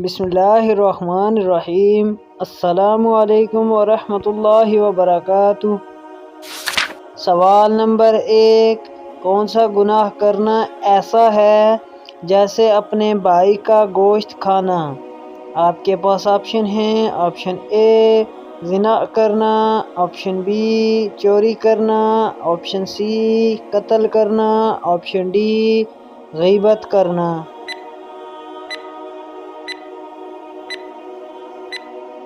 بسم اللہ الرحمن الرحیم۔ السلام علیکم ورحمۃ اللہ وبرکاتہ۔ سوال نمبر 1، کون سا گناہ کرنا ایسا ہے جیسے اپنے بھائی کا گوشت کھانا؟ آپ کے پاس آپشن ہیں۔ آپشن اے زنا کرنا، آپشن بی چوری کرنا، آپشن سی قتل کرنا، آپشن ڈی غیبت کرنا۔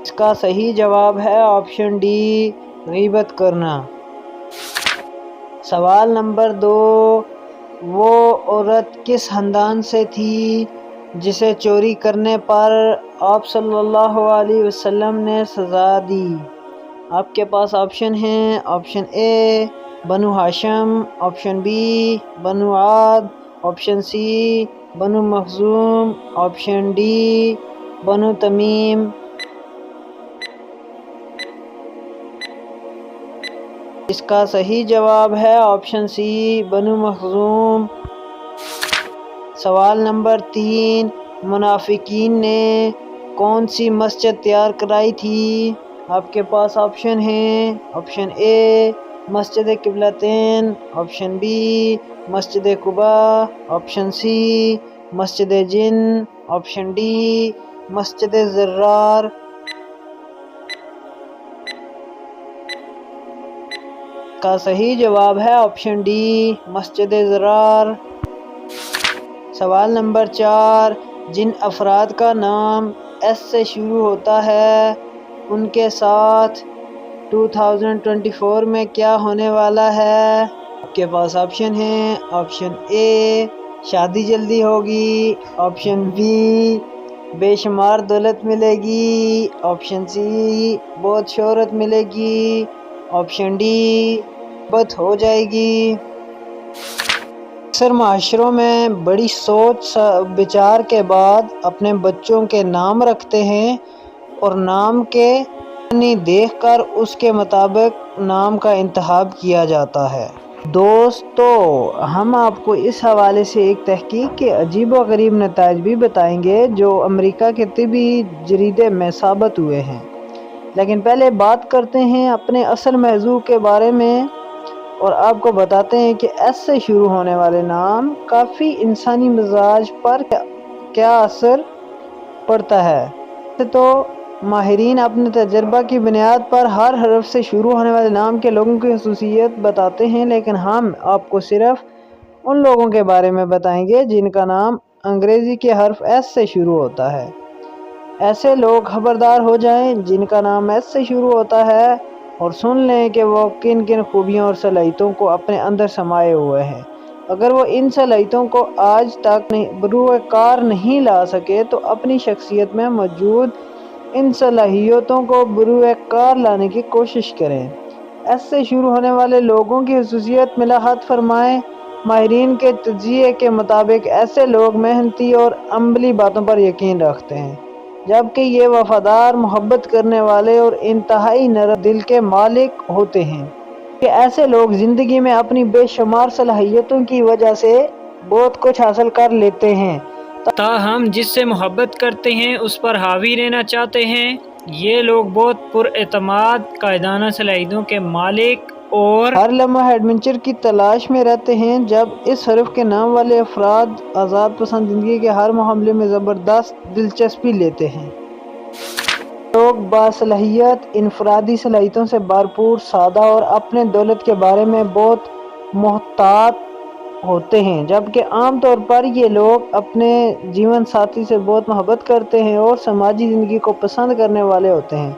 اس کا صحیح جواب ہے آپشن ڈی غیبت کرنا۔ سوال نمبر 2، وہ عورت کس خاندان سے تھی جسے چوری کرنے پر آپ صلی اللہ علیہ وسلم نے سزا دی؟ آپ کے پاس آپشن ہیں۔ آپشن اے بنو ہاشم، آپشن بی بنو عاد، آپشن سی بنو مخزوم، آپشن ڈی بنو تمیم۔ اس کا صحیح جواب ہے آپشن سی بنو مخزوم۔ سوال نمبر 3، منافقین نے کون سی مسجد تیار کرائی تھی؟ آپ کے پاس آپشن ہیں۔ آپشن اے مسجد قبلتین، آپشن بی مسجد قباء، آپشن سی مسجد جن، آپشن ڈی مسجد زرار۔ کا صحیح جواب ہے آپشن ڈی مسجد زرار۔ سوال نمبر 4، جن افراد کا نام ایس سے شروع ہوتا ہے ان کے ساتھ 2024 میں کیا ہونے والا ہے؟ آپ کے پاس آپشن ہیں۔ آپشن اے شادی جلدی ہوگی، آپشن بی بے شمار دولت ملے گی، آپشن سی بہت شہرت ملے گی، آپشن ڈی بت ہو جائے گی۔ اکثر معاشروں میں بڑی سوچ بچار کے بعد اپنے بچوں کے نام رکھتے ہیں اور نام کے معنی دیکھ کر اس کے مطابق نام کا انتخاب کیا جاتا ہے۔ دوستو، ہم آپ کو اس حوالے سے ایک تحقیق کے عجیب و غریب نتائج بھی بتائیں گے جو امریکہ کے طبی جریدے میں ثابت ہوئے ہیں، لیکن پہلے بات کرتے ہیں اپنے اصل موضوع کے بارے میں اور آپ کو بتاتے ہیں کہ ایس سے شروع ہونے والے نام کافی انسانی مزاج پر کیا اثر پڑتا ہے۔ تو ماہرین اپنے تجربہ کی بنیاد پر ہر حرف سے شروع ہونے والے نام کے لوگوں کی خصوصیت بتاتے ہیں، لیکن ہم آپ کو صرف ان لوگوں کے بارے میں بتائیں گے جن کا نام انگریزی کے حرف ایس سے شروع ہوتا ہے۔ ایسے لوگ خبردار ہو جائیں جن کا نام ایس سے شروع ہوتا ہے اور سن لیں کہ وہ کن کن خوبیوں اور صلاحیتوں کو اپنے اندر سمائے ہوئے ہیں۔ اگر وہ ان صلاحیتوں کو آج تک بروئے کار نہیں لا سکے تو اپنی شخصیت میں موجود ان صلاحیتوں کو بروئے کار لانے کی کوشش کریں۔ ایس سے شروع ہونے والے لوگوں کی خصوصیت ملاحظہ فرمائیں۔ ماہرین کے تجزیے کے مطابق ایسے لوگ محنتی اور عملی باتوں پر یقین رکھتے ہیں، جبکہ یہ وفادار، محبت کرنے والے اور انتہائی نرم دل کے مالک ہوتے ہیں۔ کہ ایسے لوگ زندگی میں اپنی بے شمار صلاحیتوں کی وجہ سے بہت کچھ حاصل کر لیتے ہیں، تاہم جس سے محبت کرتے ہیں اس پر حاوی رہنا چاہتے ہیں۔ یہ لوگ بہت پراعتماد، قائدانہ صلاحیتوں کے مالک اور ہر لمحہ ایڈونچر کی تلاش میں رہتے ہیں۔ جب اس حرف کے نام والے افراد آزاد پسند زندگی کے ہر معاملے میں زبردست دلچسپی لیتے ہیں۔ لوگ باصلاحیت، انفرادی صلاحیتوں سے بھرپور، سادہ اور اپنے دولت کے بارے میں بہت محتاط ہوتے ہیں، جبکہ عام طور پر یہ لوگ اپنے جیون ساتھی سے بہت محبت کرتے ہیں اور سماجی زندگی کو پسند کرنے والے ہوتے ہیں۔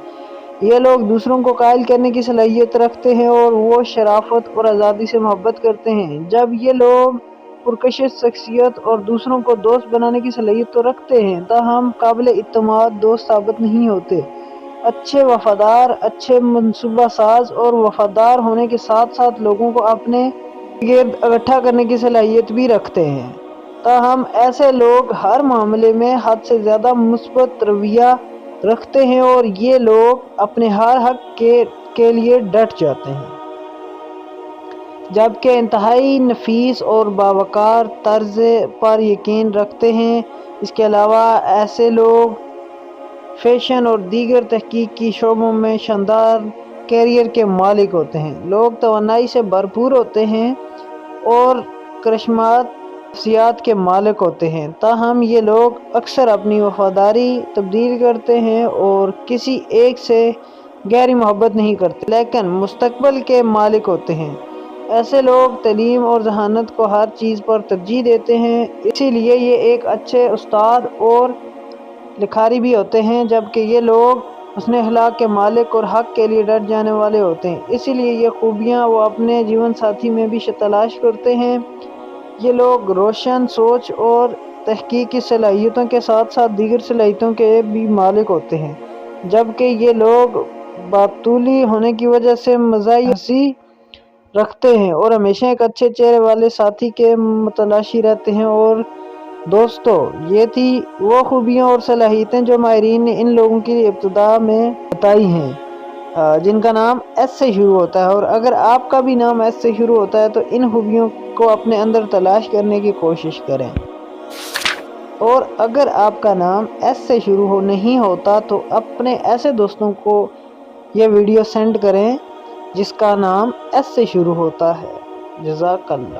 یہ لوگ دوسروں کو قائل کرنے کی صلاحیت رکھتے ہیں اور وہ شرافت اور آزادی سے محبت کرتے ہیں۔ جب یہ لوگ پرکشش شخصیت اور دوسروں کو دوست بنانے کی صلاحیت تو رکھتے ہیں، تاہم قابل اعتماد دوست ثابت نہیں ہوتے۔ اچھے وفادار، اچھے منصوبہ ساز اور وفادار ہونے کے ساتھ ساتھ لوگوں کو اپنے گرد اکٹھا کرنے کی صلاحیت بھی رکھتے ہیں، تاہم ایسے لوگ ہر معاملے میں حد سے زیادہ مثبت رویہ رکھتے ہیں اور یہ لوگ اپنے ہر حق کے لیے ڈٹ جاتے ہیں، جبکہ انتہائی نفیس اور باوقار طرز پر یقین رکھتے ہیں۔ اس کے علاوہ ایسے لوگ فیشن اور دیگر تحقیقی شعبوں میں شاندار کیریئر کے مالک ہوتے ہیں۔ لوگ توانائی سے بھرپور ہوتے ہیں اور کرشمات شخصیات کے مالک ہوتے ہیں، تاہم یہ لوگ اکثر اپنی وفاداری تبدیل کرتے ہیں اور کسی ایک سے گہری محبت نہیں کرتے لیکن مستقبل کے مالک ہوتے ہیں۔ ایسے لوگ تعلیم اور ذہانت کو ہر چیز پر ترجیح دیتے ہیں، اسی لیے یہ ایک اچھے استاد اور لکھاری بھی ہوتے ہیں، جبکہ یہ لوگ حسن اخلاق کے مالک اور حق کے لیے ڈٹ جانے والے ہوتے ہیں۔ اسی لیے یہ خوبیاں وہ اپنے جیون ساتھی میں بھی تلاش کرتے ہیں۔ یہ لوگ روشن سوچ اور تحقیقی صلاحیتوں کے ساتھ ساتھ دیگر صلاحیتوں کے بھی مالک ہوتے ہیں، جبکہ یہ لوگ باطولی ہونے کی وجہ سے مزاحیہ ہنسی رکھتے ہیں اور ہمیشہ ایک اچھے چہرے والے ساتھی کے متلاشی رہتے ہیں۔ اور دوستو، یہ تھی وہ خوبیاں اور صلاحیتیں جو ماہرین نے ان لوگوں کی ابتدا میں بتائی ہیں جن کا نام ایس سے شروع ہوتا ہے، اور اگر آپ کا بھی نام ایس سے شروع ہوتا ہے تو ان خوبیوں کو اپنے اندر تلاش کرنے کی کوشش کریں، اور اگر آپ کا نام ایس سے شروع نہیں ہوتا تو اپنے ایسے دوستوں کو یہ ویڈیو سینڈ کریں جس کا نام ایس سے شروع ہوتا ہے۔ جزاک اللہ۔